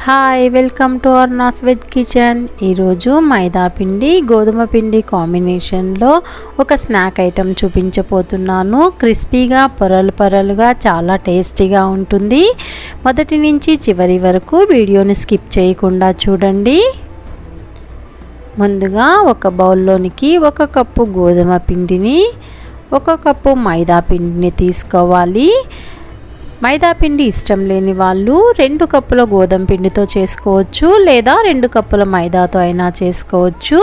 Hi, welcome to Arna's veg kitchen. ఈరోజు మైదా పిండి గోధుమ పిండి కాంబినేషన్లో ఒక స్నాక్ ఐటెం చూపించబోతున్నాను. క్రిస్పీగా పొరలు పొరలుగా చాలా టేస్టీగా ఉంటుంది. మొదటి నుంచి చివరి వరకు వీడియోని స్కిప్ చేయకుండా చూడండి. ముందుగా ఒక బౌల్లోనికి 1 కప్పు గోధుమ పిండిని 1 కప్పు మైదా పిండిని తీసుకోవాలి. మైదా పిండి ఇష్టం లేని వాళ్ళు 2 కప్పుల గోధుమ పిండితో చేసుకోవచ్చు, లేదా 2 కప్పుల మైదాతో అయినా చేసుకోవచ్చు.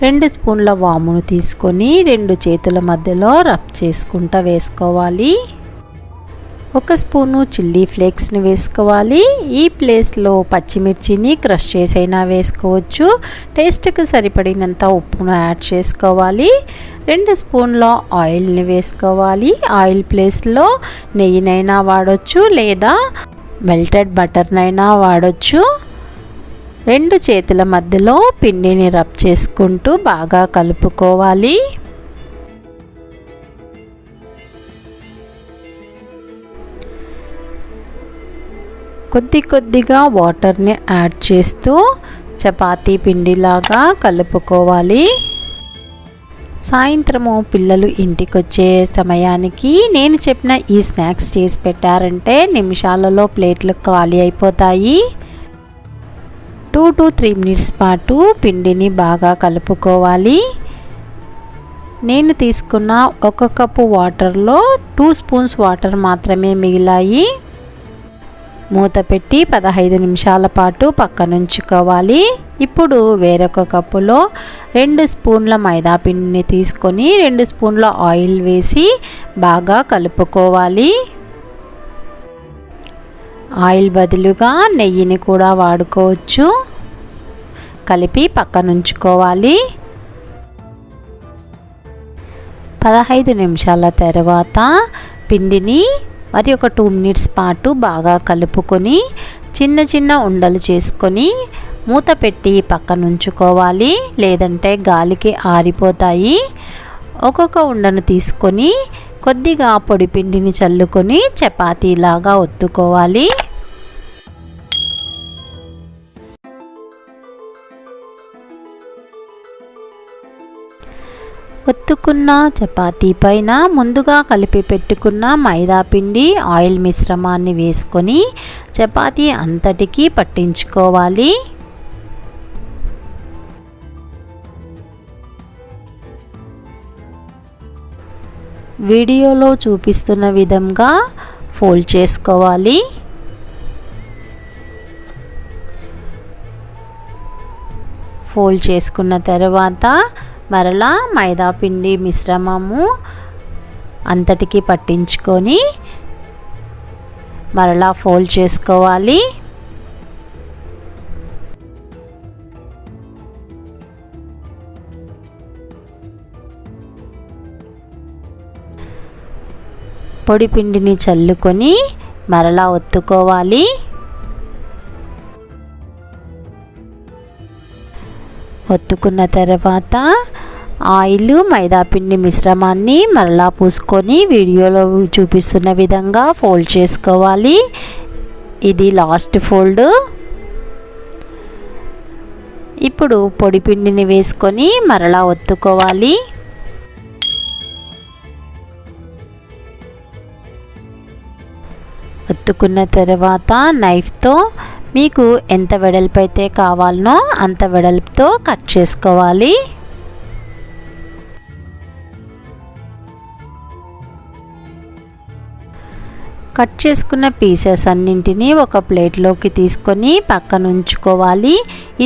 2 స్పూన్ల వామును తీసుకొని 2 చేతుల మధ్యలో రబ్ చేసుకుంటూ వేసుకోవాలి. 1 స్పూను చిల్లీ ఫ్లేక్స్ని వేసుకోవాలి. ఈ ప్లేస్లో పచ్చిమిర్చిని క్రష్ చేసైనా వేసుకోవచ్చు. టేస్ట్కి సరిపడినంత ఉప్పును యాడ్ చేసుకోవాలి. 2 స్పూన్ల ఆయిల్ని వేసుకోవాలి. ఆయిల్ ప్లేస్లో నెయ్యినైనా వాడచ్చు, లేదా మెల్టెడ్ బటర్నైనా వాడచ్చు. 2 చేతుల మధ్యలో పిండిని రబ్ చేసుకుంటూ బాగా కలుపుకోవాలి. కొద్దిగా వాటర్ని యాడ్ చేస్తూ చపాతీ పిండిలాగా కలుపుకోవాలి. సాయంత్రము పిల్లలు ఇంటికి వచ్చే సమయానికి నేను చెప్పిన ఈ స్నాక్స్ చేసి పెట్టారంటే నిమిషాలలో ప్లేట్లు ఖాళీ అయిపోతాయి. 2 to 3 మినిట్స్ పాటు పిండిని బాగా కలుపుకోవాలి. నేను తీసుకున్న 1 కప్పు వాటర్లో 2 స్పూన్స్ వాటర్ మాత్రమే మిగిలాయి. మూత పెట్టి 15 నిమిషాల పాటు పక్కనుంచుకోవాలి. ఇప్పుడు వేరొక కప్పులో 2 స్పూన్ల మైదా పిండిని తీసుకొని 2 స్పూన్ల ఆయిల్ వేసి బాగా కలుపుకోవాలి. ఆయిల్ బదులుగా నెయ్యిని కూడా వాడుకోవచ్చు. కలిపి పక్కనుంచుకోవాలి. 15 నిమిషాల తర్వాత పిండిని మరి ఒక 2 మినిట్స్ పాటు బాగా కలుపుకొని చిన్న ఉండలు చేసుకొని మూత పెట్టి పక్కనుంచుకోవాలి, లేదంటే గాలికి ఆరిపోతాయి. ఒక్కొక్క ఉండను తీసుకొని కొద్దిగా పొడి పిండిని చల్లుకొని చపాతీలాగా ఒత్తుకోవాలి. ఒత్తుకున్న చపాతీ పైన ముందుగా కలిపి పెట్టుకున్న మైదా పిండి ఆయిల్ మిశ్రమాన్ని వేసుకొని చపాతీ అంతటికీ పట్టించుకోవాలి. వీడియోలో చూపిస్తున్న విధంగా ఫోల్డ్ చేసుకోవాలి. ఫోల్డ్ చేసుకున్న తర్వాత మరలా మైదా పిండి మిశ్రమము అంతటికి పట్టించుకొని మరలా ఫోల్డ్ చేసుకోవాలి. పొడి పిండిని చల్లుకొని మరలా ఒత్తుకోవాలి. ఒత్తుకున్న తర్వాత ఆయిల్ మైదా పిండి మిశ్రమాన్ని మరలా పూసుకొని వీడియోలో చూపిస్తున్న విధంగా ఫోల్డ్ చేసుకోవాలి. ఇది లాస్ట్ ఫోల్డ్. ఇప్పుడు పొడి పిండిని వేసుకొని మరలా ఒత్తుకోవాలి. ఒత్తుకున్న తర్వాత నైఫ్తో మీకు ఎంత వెడల్పు అయితే కావాలనో అంత వెడల్పుతో కట్ చేసుకోవాలి. కట్ చేసుకున్న పీసెస్ అన్నింటినీ ఒక ప్లేట్లోకి తీసుకొని పక్కన ఉంచుకోవాలి.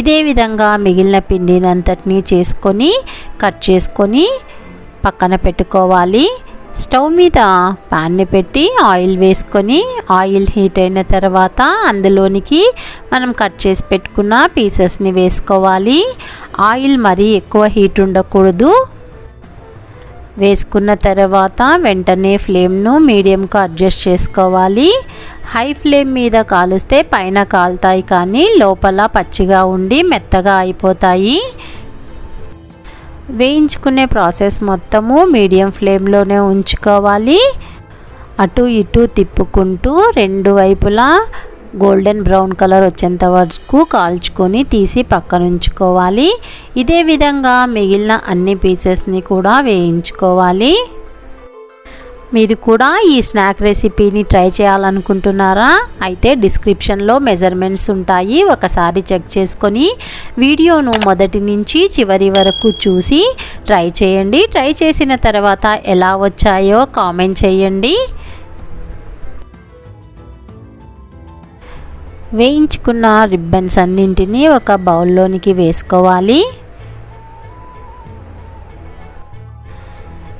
ఇదే విధంగా మిగిలిన పిండిని అంతటినీ చేసుకొని కట్ చేసుకొని పక్కన పెట్టుకోవాలి. స్టవ్ మీద ప్యాన్ని పెట్టి ఆయిల్ వేసుకొని ఆయిల్ హీట్ అయిన తర్వాత అందులోనికి మనం కట్ చేసి పెట్టుకున్న పీసెస్ని వేసుకోవాలి. ఆయిల్ మరీ ఎక్కువ హీట్ ఉండకూడదు. వేసుకున్న తర్వాత వెంటనే ఫ్లేమ్ను మీడియంకు అడ్జస్ట్ చేసుకోవాలి. హై ఫ్లేమ్ మీద కాలుస్తే పైన కాలుతాయి, కానీ లోపల పచ్చిగా ఉండి మెత్తగా అయిపోతాయి. వేయించుకునే ప్రాసెస్ మొత్తము మీడియం ఫ్లేమ్లోనే ఉంచుకోవాలి. అటు ఇటు తిప్పుకుంటూ 2 వైపులా గోల్డెన్ బ్రౌన్ కలర్ వచ్చేంత వరకు కాల్చుకొని తీసి పక్కన ఉంచుకోవాలి. ఇదే విధంగా మిగిలిన అన్ని పీసెస్ని కూడా వేయించుకోవాలి. మీరు కూడా ఈ స్నాక్ రెసిపీని ట్రై చేయాలనుకుంటున్నారా? అయితే డిస్క్రిప్షన్లో మెజర్మెంట్స్ ఉంటాయి, ఒకసారి చెక్ చేసుకొని వీడియోను మొదటి నుంచి చివరి వరకు చూసి ట్రై చేయండి. ట్రై చేసిన తర్వాత ఎలా వచ్చాయో కామెంట్ చేయండి. వేయించుకున్న రిబ్బన్స్ అన్నింటినీ ఒక బౌల్లోనికి వేసుకోవాలి.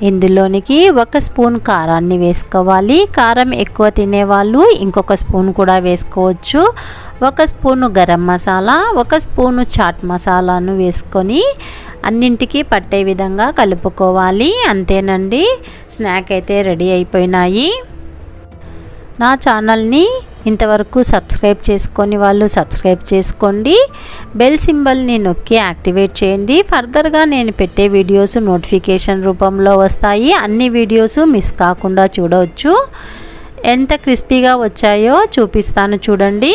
ఇందులోనికి 1 స్పూన్ కారాన్ని వేసుకోవాలి. కారం ఎక్కువ తినేవాళ్ళు ఇంకొక స్పూన్ కూడా వేసుకోవచ్చు. 1 స్పూను గరం మసాలా, 1 స్పూను చాట్ మసాలాను వేసుకొని అన్నింటికి పట్టే విధంగా కలుపుకోవాలి. అంతేనండి, స్నాక్ అయితే రెడీ అయిపోయినాయి. నా ఛానల్ని ఇంతవరకు సబ్స్క్రైబ్ చేసుకొని వాళ్ళు సబ్స్క్రైబ్ చేసుకోండి. బెల్ సింబల్ని నొక్కి యాక్టివేట్ చేయండి. ఫర్దర్గా నేను పెట్టే వీడియోస్ నోటిఫికేషన్ రూపంలో వస్తాయి. అన్ని వీడియోస్ మిస్ కాకుండా చూడవచ్చు. ఎంత క్రిస్పీగా వచ్చాయో చూపిస్తాను చూడండి.